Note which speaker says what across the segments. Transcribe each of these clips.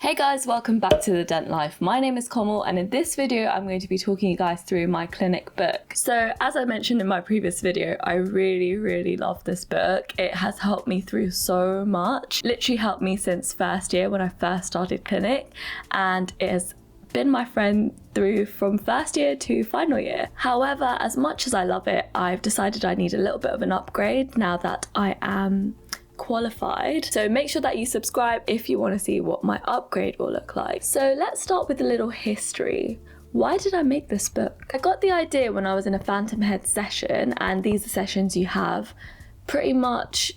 Speaker 1: Hey guys, welcome back to The Dent Life. My name is Komal and in this video I'm going to be talking you guys through my clinic book. So as I mentioned in my previous video, I really love this book. It has helped me through so much. Literally helped me since first year when I first started clinic, and it has been my friend through from first year to final year. However, as much as I love it, I've decided I need a little bit of an upgrade now that I am qualified. So make sure that you subscribe if you want to see what my upgrade will look like. So let's start with a little history. Why did I make this book? I got the idea when I was in a Phantom Head session, and these are sessions you have pretty much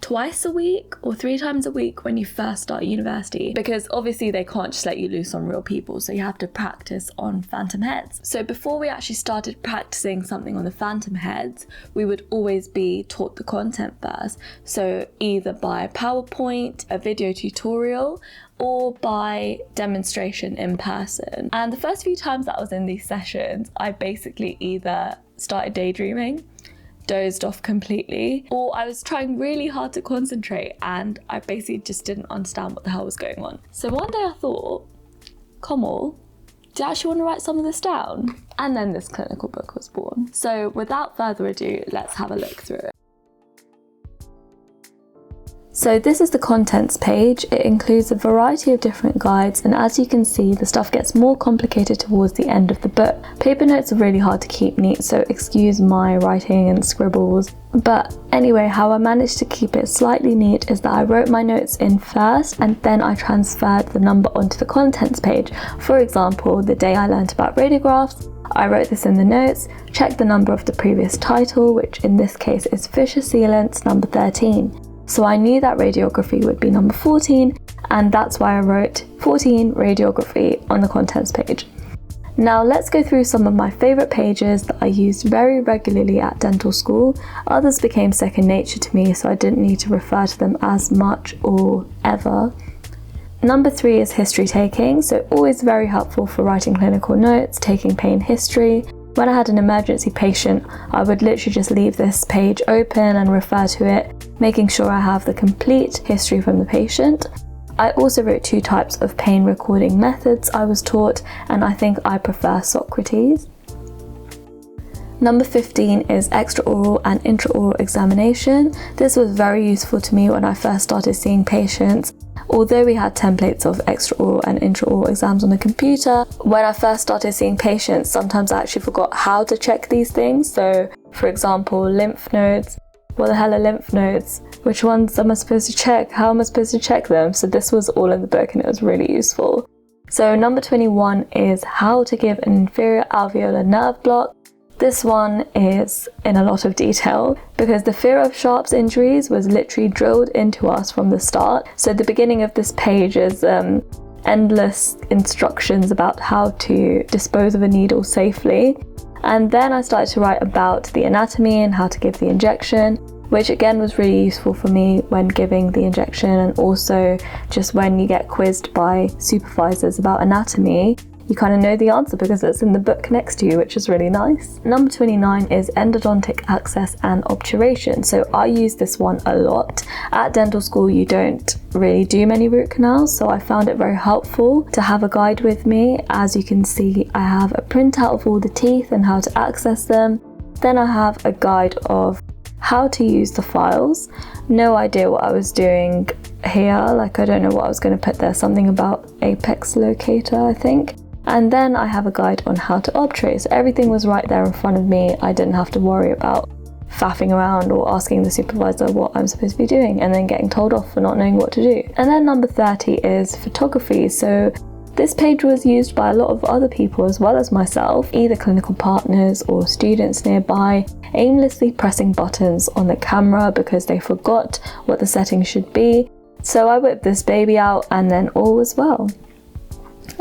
Speaker 1: twice a week or 3 times a week when you first start university, because obviously they can't just let you loose on real people, so you have to practice on Phantom Heads. So before we actually started practicing something on the Phantom Heads, we would always be taught the content first, so either by PowerPoint, a video tutorial, or by demonstration in person. And the first few times that I was in these sessions, I basically either started daydreaming, dozed off completely, or I was trying really hard to concentrate and I basically just didn't understand what the hell was going on. So one day I thought, Komal, do you actually want to write some of this down? And then this clinical book was born. So without further ado, let's have a look through it. So this is the contents page. It includes a variety of different guides, and as you can see, the stuff gets more complicated towards the end of the book. Paper notes are really hard to keep neat, so excuse my writing and scribbles. But anyway, how I managed to keep it slightly neat is that I wrote my notes in first and then I transferred the number onto the contents page. For example, the day I learned about radiographs, I wrote this in the notes, checked the number of the previous title, which in this case is Fissure Sealants number 13. So I knew that radiography would be number 14, and that's why I wrote 14 radiography on the contents page. Now let's go through some of my favourite pages that I used very regularly at dental school. Others became second nature to me, so I didn't need to refer to them as much or ever. Number 3 is history taking, so always very helpful for writing clinical notes, taking pain history. When I had an emergency patient, I would literally just leave this page open and refer to it, making sure I have the complete history from the patient. I also wrote 2 types of pain recording methods I was taught, and I think I prefer Socrates. Number 15 is extraoral and intraoral examination. This was very useful to me when I first started seeing patients. Although we had templates of extraoral and intraoral exams on the computer, when I first started seeing patients, sometimes I actually forgot how to check these things. So, for example, lymph nodes. What the hell are lymph nodes? Which ones am I supposed to check? How am I supposed to check them? So this was all in the book and it was really useful. So number 21 is how to give an inferior alveolar nerve block. This one is in a lot of detail because the fear of Sharp's injuries was literally drilled into us from the start. So the beginning of this page is endless instructions about how to dispose of a needle safely. And then I started to write about the anatomy and how to give the injection, which again was really useful for me when giving the injection, and also just when you get quizzed by supervisors about anatomy, you kind of know the answer because it's in the book next to you, which is really nice. Number 29 is endodontic access and obturation. So I use this one a lot. At dental school, you don't really do many root canals, so I found it very helpful to have a guide with me. As you can see, I have a printout of all the teeth and how to access them. Then I have a guide of how to use the files. No idea what I was doing here, like I don't know what I was going to put there, something about apex locator I think. And then I have a guide on how to obturate, so everything was right there in front of me. I didn't have to worry about faffing around or asking the supervisor what I'm supposed to be doing and then getting told off for not knowing what to do. And then number 30 is photography. So this page was used by a lot of other people as well as myself, either clinical partners or students nearby, aimlessly pressing buttons on the camera because they forgot what the settings should be. So I whipped this baby out and then all was well.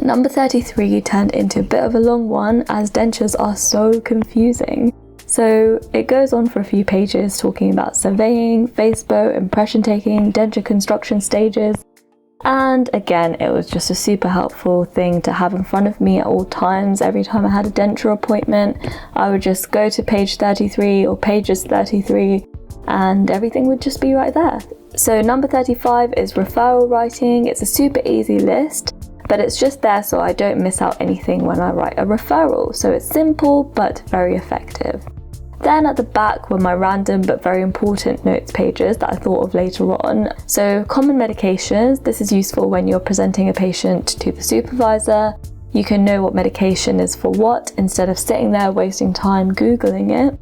Speaker 1: Number 33 turned into a bit of a long one as dentures are so confusing. So it goes on for a few pages talking about surveying, face bow, impression taking, denture construction stages. And again, it was just a super helpful thing to have in front of me at all times. Every time I had a denture appointment, I would just go to page 33 or pages 33, and everything would just be right there. So number 35 is referral writing. It's a super easy list, but it's just there so I don't miss out anything when I write a referral. So it's simple but very effective. Then at the back were my random but very important notes pages that I thought of later on. So common medications, this is useful when you're presenting a patient to the supervisor. You can know what medication is for what instead of sitting there wasting time Googling it.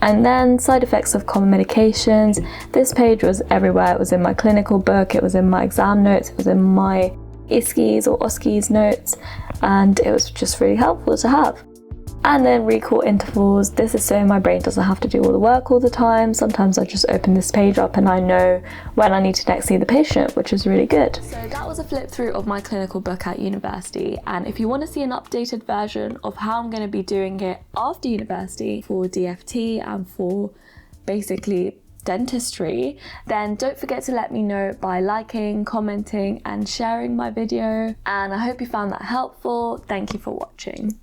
Speaker 1: And then side effects of common medications. This page was everywhere. It was in my clinical book, it was in my exam notes, it was in my ISKIs or OSKIs notes, and it was just really helpful to have. And then recall intervals. This is so my brain doesn't have to do all the work all the time. Sometimes I just open this page up and I know when I need to next see the patient, which is really good. So that was a flip through of my clinical book at university, and if you want to see an updated version of how I'm going to be doing it after university for DFT and for basically dentistry, then don't forget to let me know by liking, commenting and sharing my video, and I hope you found that helpful. Thank you for watching.